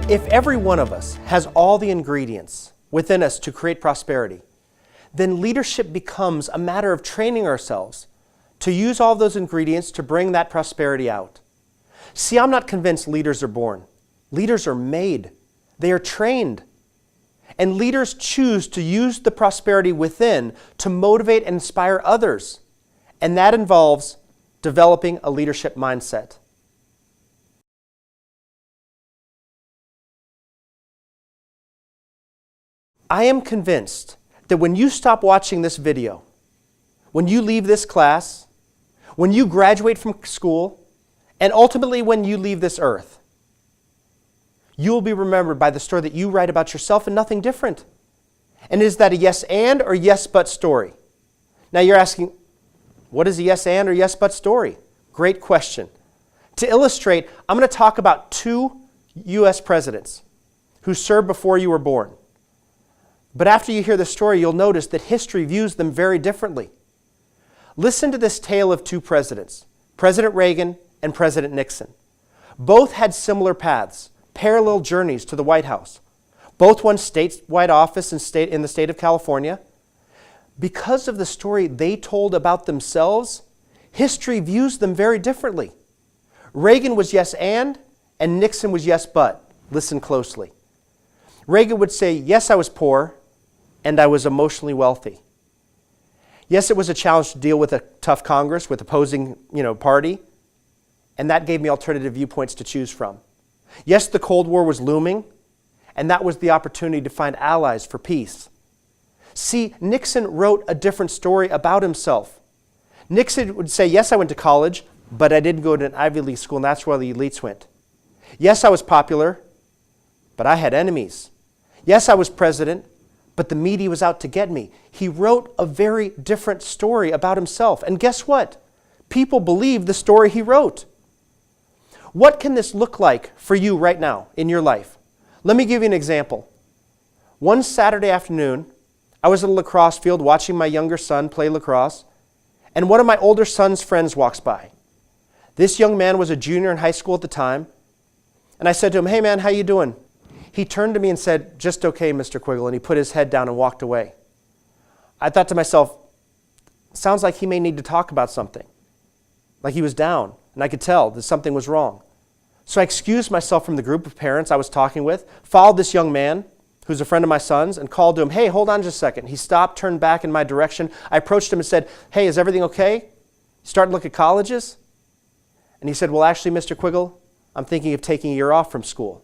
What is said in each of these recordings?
If every one of us has all the ingredients within us to create prosperity, then leadership becomes a matter of training ourselves to use all those ingredients to bring that prosperity out. See, I'm not convinced leaders are born. Leaders are made. They are trained. And leaders choose to use the prosperity within to motivate and inspire others. And that involves developing a leadership mindset. I am convinced that when you stop watching this video, when you leave this class, when you graduate from school, and ultimately when you leave this earth, you will be remembered by the story that you write about yourself and nothing different. And is that a yes and or yes but story? Now you're asking, what is a yes and or yes but story? Great question. To illustrate, I'm going to talk about two U.S. presidents who served before you were born. But after you hear the story, you'll notice that history views them very differently. Listen to this tale of two presidents, President Reagan and President Nixon. Both had similar paths, parallel journeys to the White House. Both won statewide office in the state of California. Because of the story they told about themselves, history views them very differently. Reagan was yes and Nixon was yes but. Listen closely. Reagan would say, yes, I was poor, and I was emotionally wealthy. Yes, it was a challenge to deal with a tough Congress, with opposing party, and that gave me alternative viewpoints to choose from. Yes, the Cold War was looming, and that was the opportunity to find allies for peace. See, Nixon wrote a different story about himself. Nixon would say, yes, I went to college, but I didn't go to an Ivy League school, and that's where the elites went. Yes, I was popular, but I had enemies. Yes, I was president, but the media was out to get me. He wrote a very different story about himself. And guess what? People believe the story he wrote. What can this look like for you right now in your life? Let me give you an example. One Saturday afternoon, I was at a lacrosse field watching my younger son play lacrosse, and one of my older son's friends walks by. This young man was a junior in high school at the time, and I said to him, hey man, how you doing? He turned to me and said, just okay, Mr. Quiggle, and he put his head down and walked away. I thought to myself, sounds like he may need to talk about something. Like he was down, and I could tell that something was wrong. So I excused myself from the group of parents I was talking with, followed this young man, who's a friend of my son's, and called to him, hey, hold on just a second. He stopped, turned back in my direction. I approached him and said, hey, is everything okay? Starting to look at colleges? And he said, well, actually, Mr. Quiggle, I'm thinking of taking a year off from school.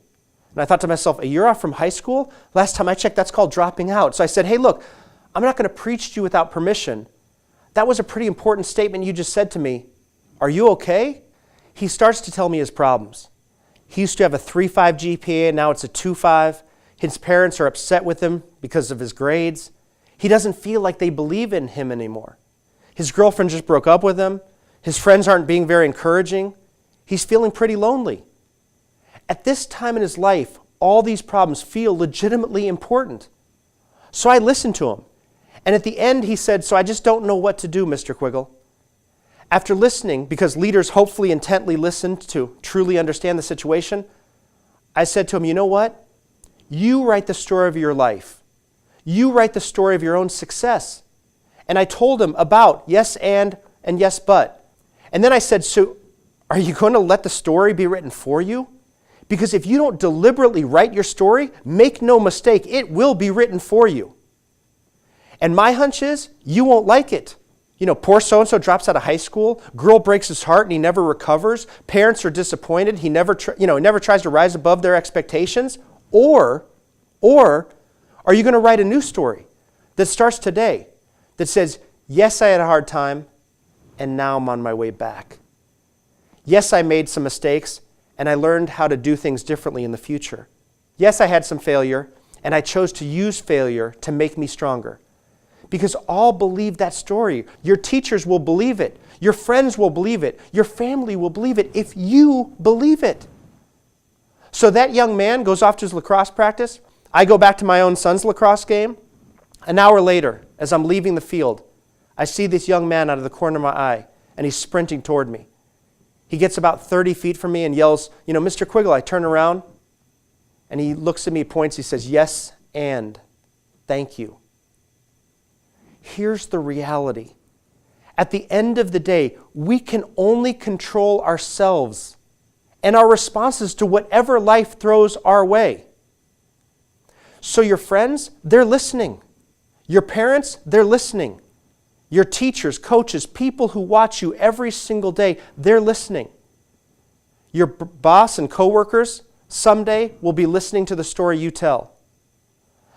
And I thought to myself, a year off from high school? Last time I checked, that's called dropping out. So I said, hey, look, I'm not going to preach to you without permission. That was a pretty important statement you just said to me. Are you okay? He starts to tell me his problems. He used to have a 3.5 GPA, and now it's a 2.5. His parents are upset with him because of his grades. He doesn't feel like they believe in him anymore. His girlfriend just broke up with him. His friends aren't being very encouraging. He's feeling pretty lonely. At this time in his life, all these problems feel legitimately important. So I listened to him. And at the end, he said, so I just don't know what to do, Mr. Quiggle. After listening, because leaders hopefully intently listen to truly understand the situation, I said to him, you know what? You write the story of your life. You write the story of your own success. And I told him about yes and yes but. And then I said, so are you going to let the story be written for you? Because if you don't deliberately write your story, make no mistake, it will be written for you. And my hunch is, you won't like it. Poor so-and-so drops out of high school, girl breaks his heart and he never recovers, parents are disappointed, he never tries to rise above their expectations. Or are you going to write a new story that starts today that says, yes, I had a hard time, and now I'm on my way back. Yes, I made some mistakes, and I learned how to do things differently in the future. Yes, I had some failure, and I chose to use failure to make me stronger. Because all believe that story. Your teachers will believe it. Your friends will believe it. Your family will believe it if you believe it. So that young man goes off to his lacrosse practice. I go back to my own son's lacrosse game. An hour later, as I'm leaving the field, I see this young man out of the corner of my eye, and he's sprinting toward me. He gets about 30 feet from me and yells, Mr. Quiggle. I turn around, And he looks at me, points, he says, yes, and thank you. Here's the reality. At the end of the day, we can only control ourselves and our responses to whatever life throws our way. So your friends, they're listening. Your parents, they're listening. Your teachers, coaches, people who watch you every single day, they're listening. Your boss and coworkers someday will be listening to the story you tell.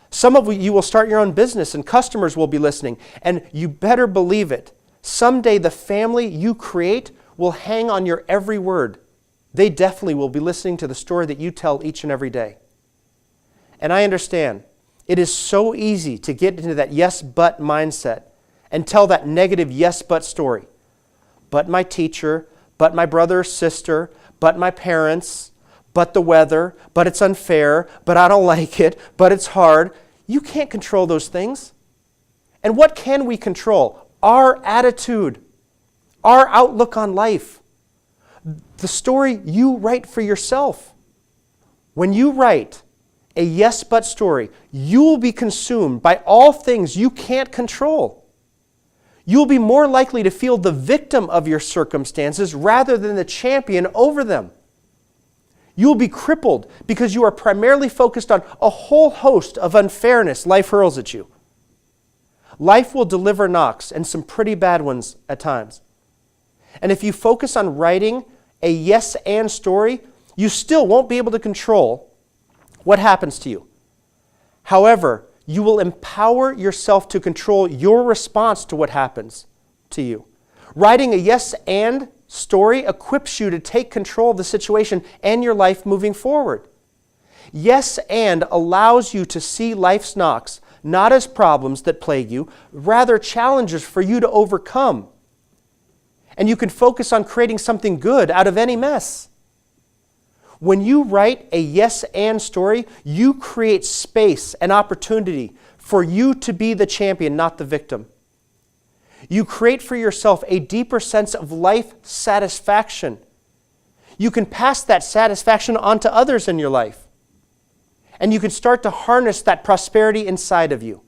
Some of you will start your own business and customers will be listening. And you better believe it. Someday the family you create will hang on your every word. They definitely will be listening to the story that you tell each and every day. And I understand. It is so easy to get into that yes, but mindset and tell that negative yes, but story. But my teacher, but my brother or sister, but my parents, but the weather, but it's unfair, but I don't like it, but it's hard. You can't control those things. And what can we control? Our attitude, our outlook on life, the story you write for yourself. When you write a yes but story, you will be consumed by all things you can't control. You'll be more likely to feel the victim of your circumstances rather than the champion over them. You'll be crippled because you are primarily focused on a whole host of unfairness life hurls at you. Life will deliver knocks, and some pretty bad ones at times. And if you focus on writing a yes and story, you still won't be able to control what happens to you. However, you will empower yourself to control your response to what happens to you. Writing a yes and story equips you to take control of the situation and your life moving forward. Yes and allows you to see life's knocks not as problems that plague you, rather challenges for you to overcome. And you can focus on creating something good out of any mess. When you write a yes and story, you create space and opportunity for you to be the champion, not the victim. You create for yourself a deeper sense of life satisfaction. You can pass that satisfaction on to others in your life. And you can start to harness that prosperity inside of you.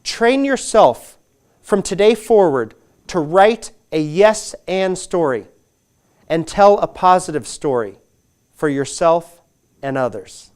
Train yourself from today forward to write a yes and story and tell a positive story for yourself and others.